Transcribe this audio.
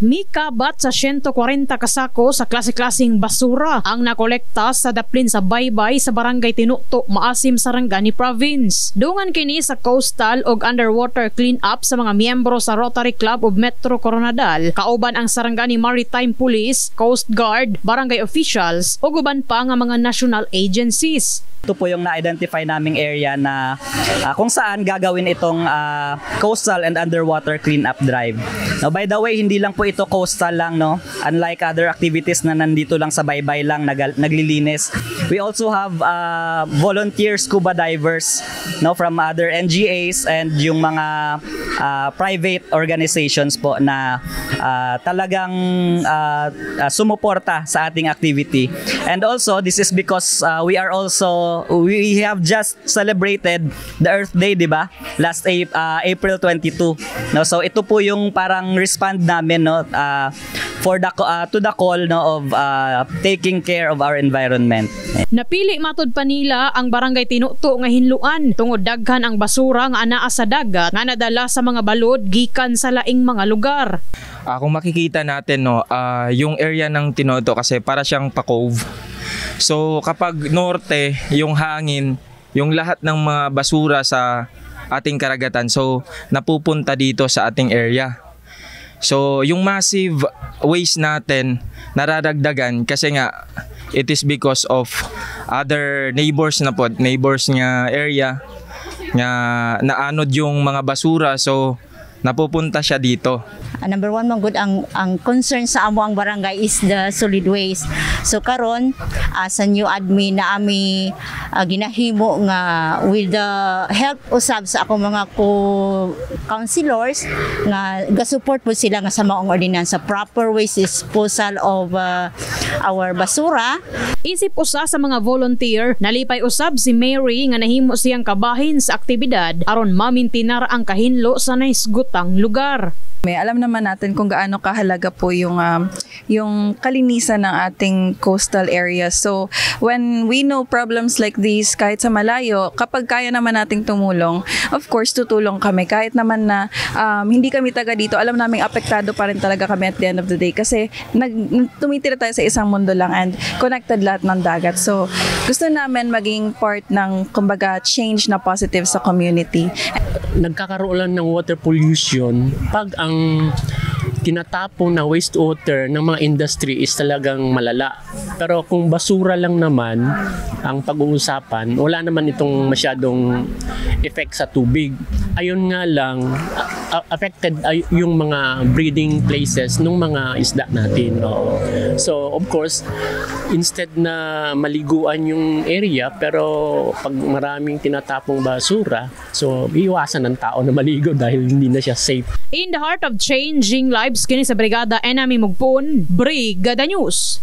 Mikabat sa 140 kasako sa klase-klaseng basura ang nakolekta sa daplin sa Baybay sa barangay Tinukto, Maasim, Sarangani Province. Dungan kini sa coastal ug underwater clean-up sa mga miyembro sa Rotary Club of Metro Coronadal, kauban ang Sarangani Maritime Police, Coast Guard, barangay officials ug uban pa nga mga national agencies. Ito po yung na-identify naming area na kung saan gagawin itong coastal and underwater cleanup drive. Now, by the way, hindi lang po ito coastal lang, no? Unlike other activities na nandito lang sa baybay lang naglilinis. We also have volunteer scuba divers, no, from other NGAs and yung mga private organizations po na talagang sumuporta sa ating activity. And also, this is because we have just celebrated the Earth Day, di ba? Last April 22. No, so ito po yung parang respond namin, no, to the call, no, of taking care of our environment. Napili matud pa nila ang barangay Tinukto nga hinluan tungod daghan ang basura nga anaa sa dagat nga nadala sa mga balod gikan sa laing mga lugar. Kung makikita natin, no, yung area ng Tinukto kasi para siyang pa-cove. So kapag norte, yung hangin, yung lahat ng mga basura sa ating karagatan, so napupunta dito sa ating area. So yung massive waste natin naradagdagan kasi nga it is because of other neighbors nga area nga naanod yung mga basura, so napupunta siya dito. Number one, good ang concern sa amo ang barangay is the solid waste. So karon sa new admin na ami ginahimo nga with the help usab sa ako mga co-councilors nga ga-support po sila nga sa maong ordinansa proper waste disposal of our basura. Isip usa sa mga volunteer, nalipay usab si Mary nga nahimo siyang kabahin sa aktibidad aron mamintinar ang kahinlo sa naisgutang lugar. May alam naman natin kung gaano kahalaga po yung kalinisan ng ating coastal area. So when we know problems like these kahit sa malayo, kapag kaya naman nating tumulong, of course tutulong kami. Kahit naman na hindi kami taga dito, alam naming apektado pa rin talaga kami at the end of the day kasi tumitira tayo sa isang mundo lang and connected lahat ng dagat. So gusto namin maging part ng kumbaga change na positive sa community. Nagkakaroon lang ng water pollution pag ang tinatapong na wastewater ng mga industry is talagang malala. Pero kung basura lang naman ang pag-uusapan, wala naman itong masyadong effect sa tubig. Ayun nga lang, affected yung mga breeding places ng mga isda natin. No? So of course, instead na maliguan yung area, pero pag maraming tinatapong basura, so iwasan ng tao na maligo dahil hindi na siya safe. In the heart of changing lives, kini sa Brigada Enami Mugpon, Brigada News.